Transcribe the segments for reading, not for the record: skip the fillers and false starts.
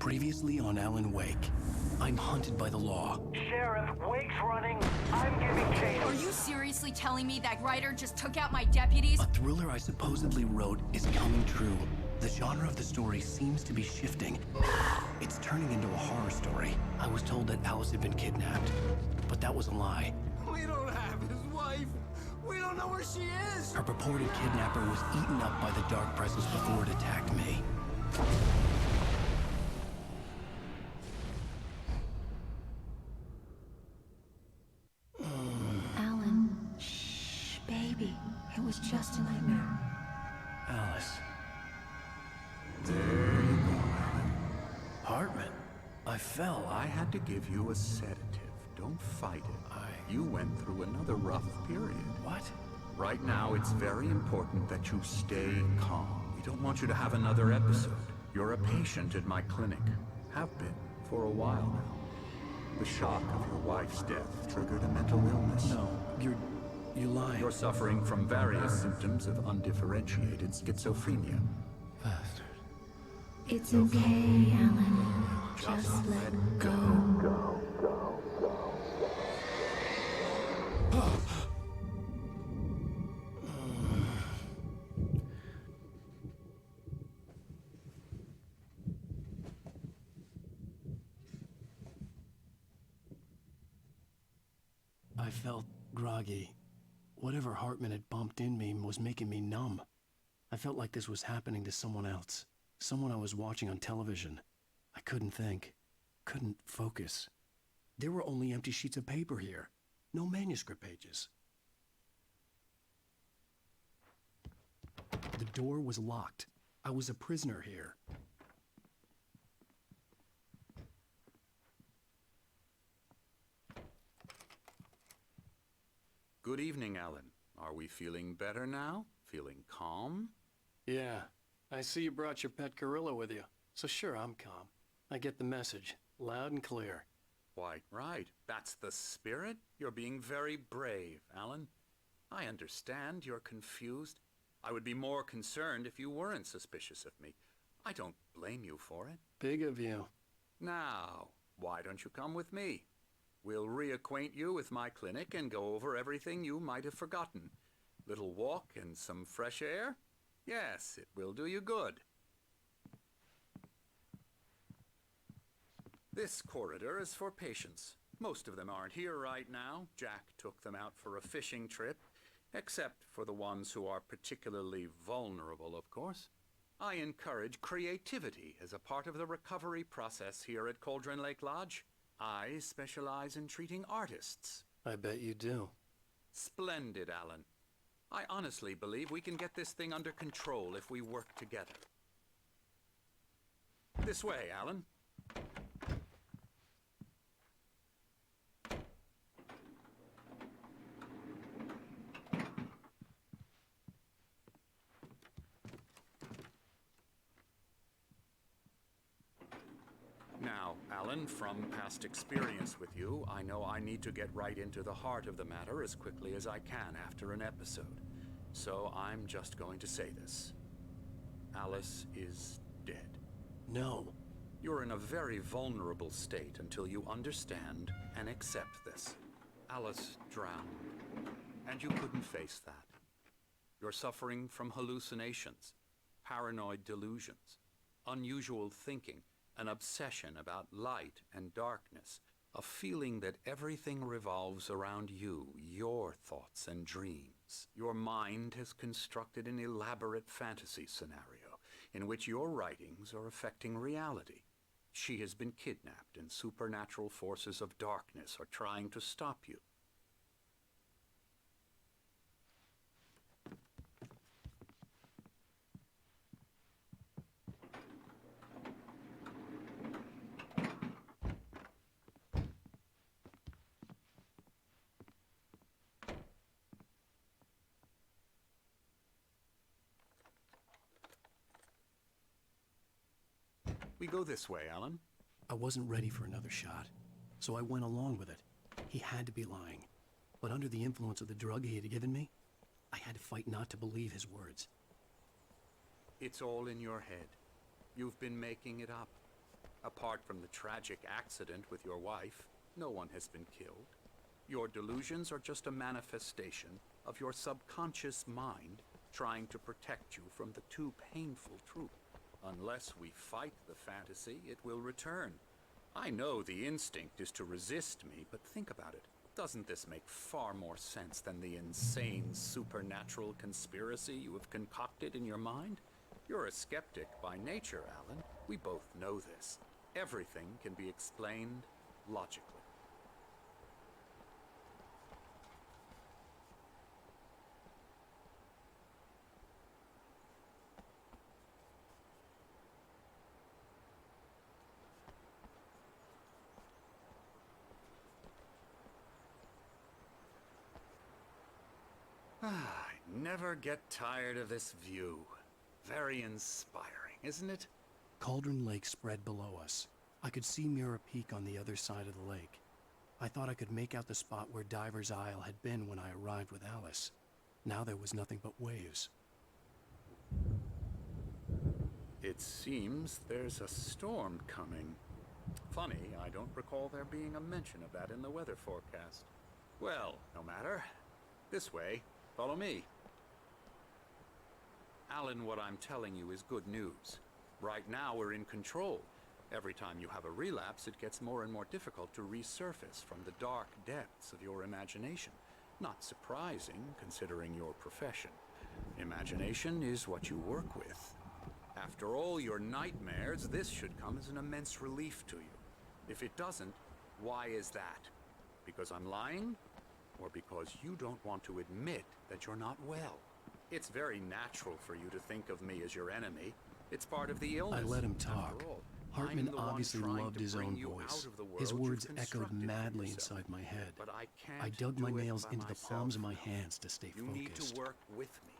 Previously on Alan Wake. I'm hunted by the law. Sheriff, Wake's running. I'm giving chase. Are you seriously telling me that writer just took out my deputies? A thriller I supposedly wrote is coming true. The genre of the story seems to be shifting. It's turning into a horror story. I was told that Alice had been kidnapped, but that was a lie. We don't have his wife. We don't know where she is. Her purported kidnapper was eaten up by the dark presence before it attacked me. Alan, shh, baby. It was just a nightmare. Alice. There you go, Alan. Hartman. I fell. I had to give you a sedative. Don't fight it. You went through another rough period. What? Right now, it's very important that you stay calm. We don't want you to have another episode. You're a patient at my clinic. Have been for a while now. The shock of your wife's death triggered a mental illness. No, you're lying. You're suffering from various symptoms of undifferentiated schizophrenia. Bastard. It's okay, Alan. Just let go. I felt groggy. Whatever Hartman had bumped in me was making me numb. I felt like this was happening to someone else. Someone I was watching on television. I couldn't think. Couldn't focus. There were only empty sheets of paper here. No manuscript pages. The door was locked. I was a prisoner here. Good evening, Alan. Are we feeling better now? Feeling calm? Yeah. I see you brought your pet gorilla with you. So sure, I'm calm. I get the message. Loud and clear. Quite right. That's the spirit. You're being very brave, Alan. I understand you're confused. I would be more concerned if you weren't suspicious of me. I don't blame you for it. Big of you. Now, why don't you come with me? We'll reacquaint you with my clinic and go over everything you might have forgotten. Little walk and some fresh air? Yes, it will do you good. This corridor is for patients. Most of them aren't here right now. Jack took them out for a fishing trip, except for the ones who are particularly vulnerable, of course. I encourage creativity as a part of the recovery process here at Cauldron Lake Lodge. I specialize in treating artists. I bet you do. Splendid, Alan. I honestly believe we can get this thing under control if we work together. This way, Alan. Now, Alan, from past experience with you, I know I need to get right into the heart of the matter as quickly as I can after an episode. So I'm just going to say this. Alice is dead. No. You're in a very vulnerable state until you understand and accept this. Alice drowned, and you couldn't face that. You're suffering from hallucinations, paranoid delusions, unusual thinking, an obsession about light and darkness, a feeling that everything revolves around you, your thoughts and dreams. Your mind has constructed an elaborate fantasy scenario in which your writings are affecting reality. She has been kidnapped and supernatural forces of darkness are trying to stop you. We go this way, Alan. I wasn't ready for another shot, so I went along with it. He had to be lying. But under the influence of the drug he had given me, I had to fight not to believe his words. It's all in your head. You've been making it up. Apart from the tragic accident with your wife, no one has been killed. Your delusions are just a manifestation of your subconscious mind trying to protect you from the too painful truth. Unless we fight the fantasy, it will return. I know the instinct is to resist me, but think about it. Doesn't this make far more sense than the insane supernatural conspiracy you have concocted in your mind? You're a skeptic by nature, Alan. We both know this. Everything can be explained logically. I never get tired of this view. Very inspiring, isn't it? Cauldron Lake spread below us. I could see Mirror Peak on the other side of the lake. I thought I could make out the spot where Diver's Isle had been when I arrived with Alice. Now there was nothing but waves. It seems there's a storm coming. Funny, I don't recall there being a mention of that in the weather forecast. Well, no matter. This way. Follow me. Alan, what I'm telling you is good news. Right now we're in control. Every time you have a relapse, it gets more and more difficult to resurface from the dark depths of your imagination. Not surprising, considering your profession. Imagination is what you work with. After all your nightmares, this should come as an immense relief to you. If it doesn't, why is that? Because I'm lying? Or because you don't want to admit that you're not well? It's very natural for you to think of me as your enemy. It's part of the illness. I let him talk. After all, Hartman I'm the one obviously trying loved to his bring own you voice. out of the His world words you've echoed constructed for madly yourself. inside my head. But I can't I dug my do it nails by into the myself palms of my now. hands to stay You need focused. to work with me.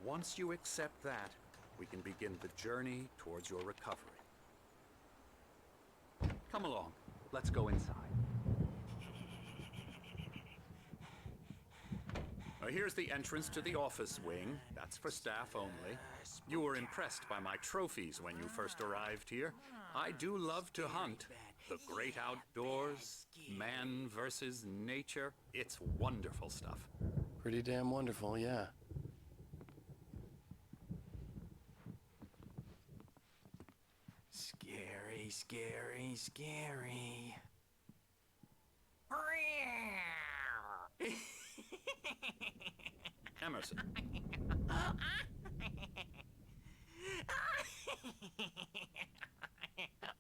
Once you accept that, we can begin the journey towards your recovery. Come along. Let's go inside. Here's the entrance to the office wing. That's for staff only. You were impressed by my trophies when you first arrived here. I do love to hunt. The great outdoors, man versus nature. It's wonderful stuff. Pretty damn wonderful, yeah. Scary, scary, scary. Emerson.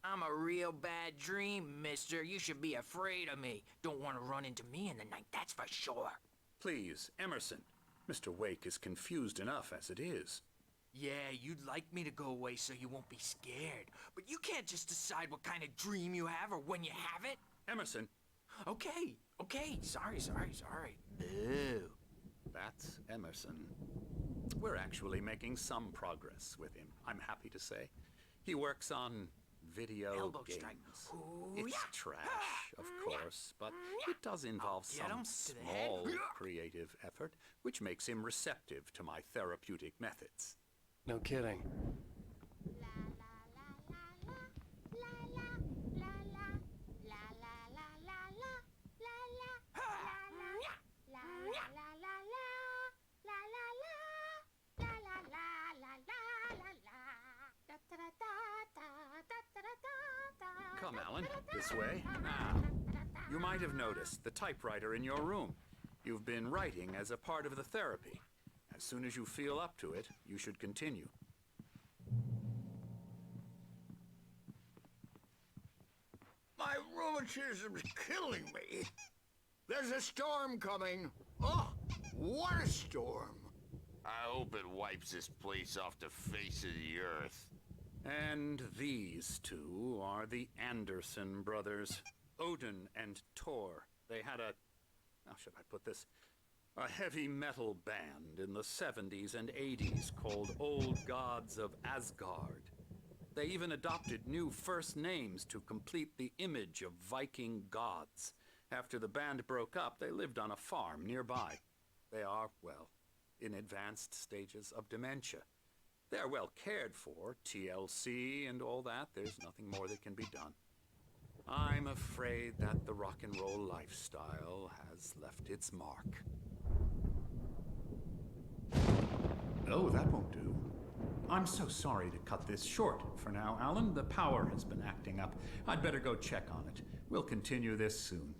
I'm a real bad dream, mister. You should be afraid of me. Don't want to run into me in the night, that's for sure. Please, Emerson. Mr. Wake is confused enough as it is. Yeah, you'd like me to go away so you won't be scared. But you can't just decide what kind of dream you have or when you have it. Emerson. Okay, sorry. Ew. That's Emerson. We're actually making some progress with him, I'm happy to say. He works on video Elbow games. strike. Ooh, It's yeah. trash, of course, but it does involve Get him some to the head. small creative effort, which makes him receptive to my therapeutic methods. No kidding. Come, Alan, this way. Now, you might have noticed the typewriter in your room. You've been writing as a part of the therapy. As soon as you feel up to it, you should continue. My rheumatism's killing me. There's a storm coming. Oh, what a storm. I hope it wipes this place off the face of the earth. And these two are the Anderson brothers, Odin and Tor. They had how should I put this? A heavy metal band in the 70s and 80s called Old Gods of Asgard. They even adopted new first names to complete the image of Viking gods. After the band broke up, they lived on a farm nearby. They are, well, in advanced stages of dementia. They're well cared for, TLC and all that. There's nothing more that can be done. I'm afraid that the rock and roll lifestyle has left its mark. Oh, that won't do. I'm so sorry to cut this short for now, Alan. The power has been acting up. I'd better go check on it. We'll continue this soon.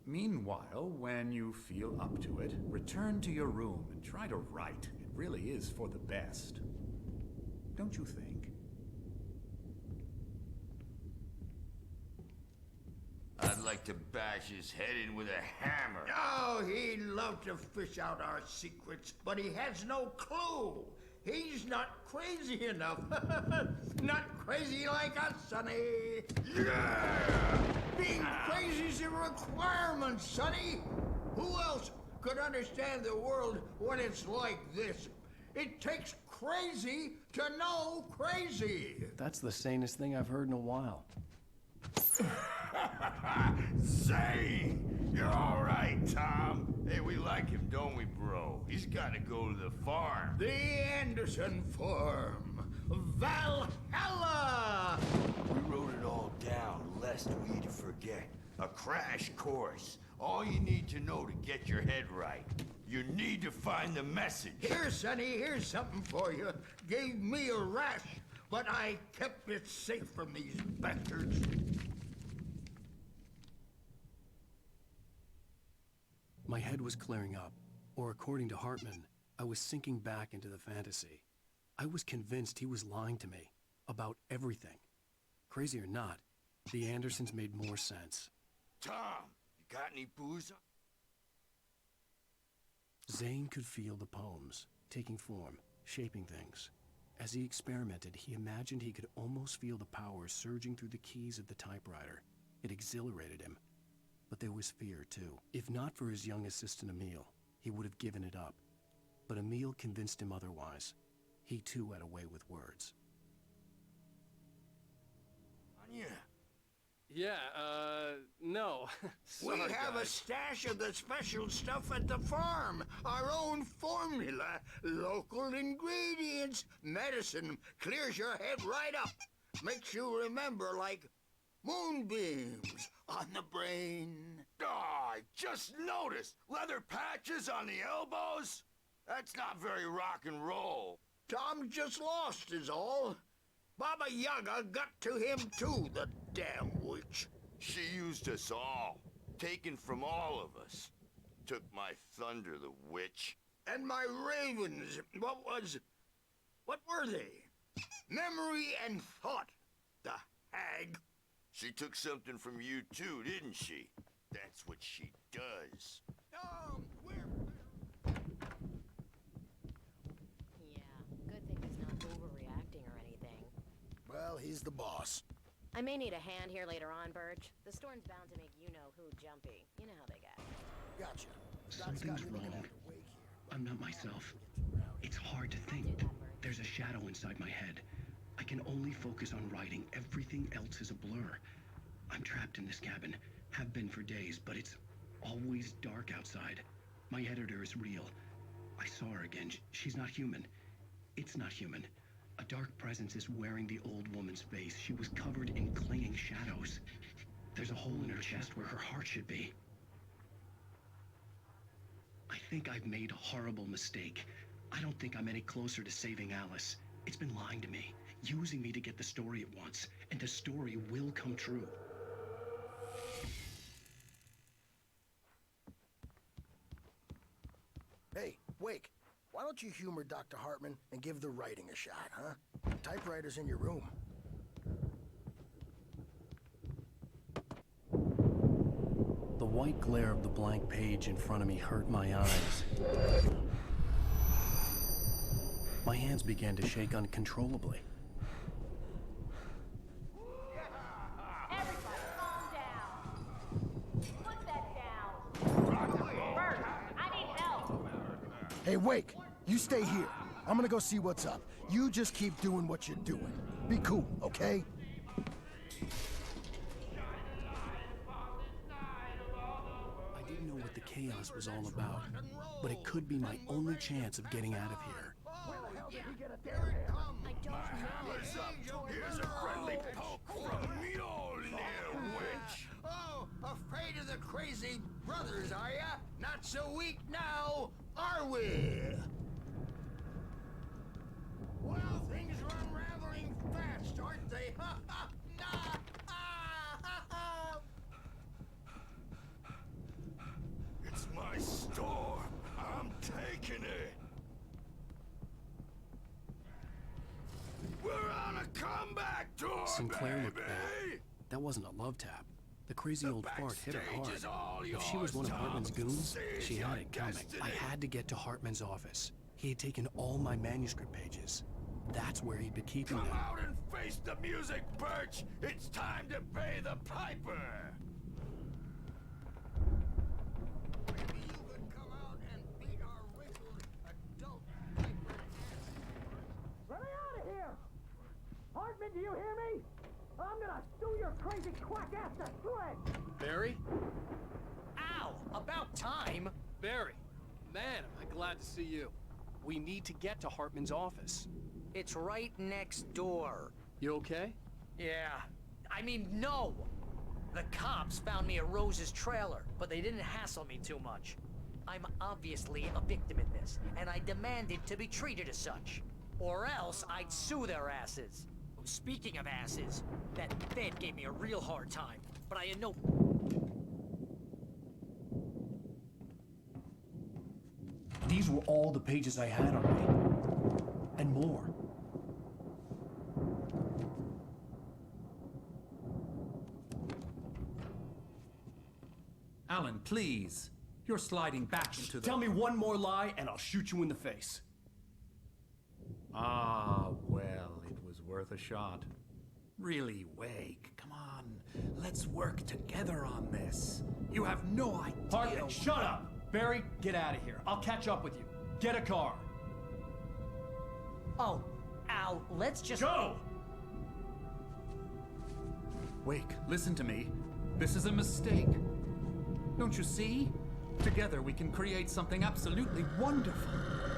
Meanwhile, when you feel up to it, return to your room and try to write. It really is for the best. Don't you think? I'd like to bash his head in with a hammer. Oh, he'd love to fish out our secrets, but he has no clue. He's not crazy enough. Not crazy like us, Sonny. Yeah! Being crazy's a requirement, Sonny. Who else could understand the world when it's like this? It takes crazy to know crazy. That's the sanest thing I've heard in a while. Zane! You're all right, Tom. Hey, we like him, don't we, bro? He's got to go to the farm. The Anderson Farm. Valhalla! We wrote it all down, lest we forget. A crash course. All you need to know to get your head right. You need to find the message. Here, Sonny, here's something for you. Gave me a rash, but I kept it safe from these bastards. My head was clearing up, or according to Hartman, I was sinking back into the fantasy. I was convinced he was lying to me about everything. Crazy or not, the Andersons made more sense. Tom, you got any booze? Zane could feel the poems, taking form, shaping things. As he experimented, he imagined he could almost feel the power surging through the keys of the typewriter. It exhilarated him. But there was fear, too. If not for his young assistant Emil, he would have given it up. But Emil convinced him otherwise. He, too, had a way with words. Yeah. Yeah, no. We Sorry, have a guys. stash of the special stuff at the farm. Our own formula. Local ingredients. Medicine clears your head right up. Makes you remember like moonbeams on the brain. Oh, I just noticed. Leather patches on the elbows? That's not very rock and roll. Tom just lost is all. Baba Yaga got to him too, the damn witch. She used us all. Taken from all of us. Took my thunder, the witch. And my ravens, what were they? Memory and thought, the hag. She took something from you too, didn't she? That's what she does. Yeah, good thing he's not overreacting or anything. Well, he's the boss. I may need a hand here later on, Birch. The storm's bound to make you-know-who jumpy. You know how they get. Gotcha. Something's wrong. I'm not myself. It's hard to think. There's a shadow inside my head. I can only focus on writing. Everything else is a blur. I'm trapped in this cabin. Have been for days, but it's always dark outside. My editor is real. I saw her again. She's not human. It's not human. A dark presence is wearing the old woman's face. She was covered in clinging shadows. There's a hole in her chest where her heart should be. I think I've made a horrible mistake. I don't think I'm any closer to saving Alice. It's been lying to me, using me to get the story it wants, and the story will come true. Hey, Wake, why don't you humor Dr. Hartman and give the writing a shot, huh? Typewriter's in your room. The white glare of the blank page in front of me hurt my eyes. My hands began to shake uncontrollably. Everybody, calm down. Put that down. Bert, I need help. Hey, Wake, you stay here. I'm gonna go see what's up. You just keep doing what you're doing. Be cool, okay? I didn't know what the chaos was all about, but it could be my only chance of getting out of here. Where the hell did he get a damn hammer's up. Here's a friendly poke from Mjolnir, wench. Oh, afraid of the crazy brothers, are ya? Not so weak now, are we? Well, things are unraveling fast, aren't they? Ha ha! Nah! Ah, ha, ha. It's my storm. I'm taking it. We're on a comeback tour, Sinclair looked baby. bad. That wasn't a love tap. The crazy The old fart hit her backstage hard. is all If she was one of yours, Hartman's Tom. goons, she Seize had your it coming. I destiny. had to get to Hartman's office. He had taken all my manuscript pages. That's where he'd been keeping Come them. out and face the music, Birch. It's time to pay the piper. Maybe you could come out and beat our wrinkled adult diaper ass. Let me out of here! Hartman, do you hear me? I'm gonna sue your crazy quack ass to shreds! Barry? Ow! About time! Barry! Man, am I glad to see you. We need to get to Hartman's office. It's right next door. You okay? Yeah. I mean, no! The cops found me at Rose's trailer, but they didn't hassle me too much. I'm obviously a victim in this, and I demanded to be treated as such. Or else I'd sue their asses. Speaking of asses, that Fed gave me a real hard time, but I had no... These were all the pages I had on me. And more. Alan, please. You're sliding back into the... Tell me one more lie and I'll shoot you in the face. Ah, well, it was worth a shot. Really, Wake, come on. Let's work together on this. You have no idea... Hartman, shut up! Barry, get out of here. I'll catch up with you. Get a car. Oh, Al, let's just... Go! Wake, listen to me. This is a mistake. Don't you see? Together we can create something absolutely wonderful.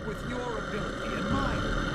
With your ability and mine.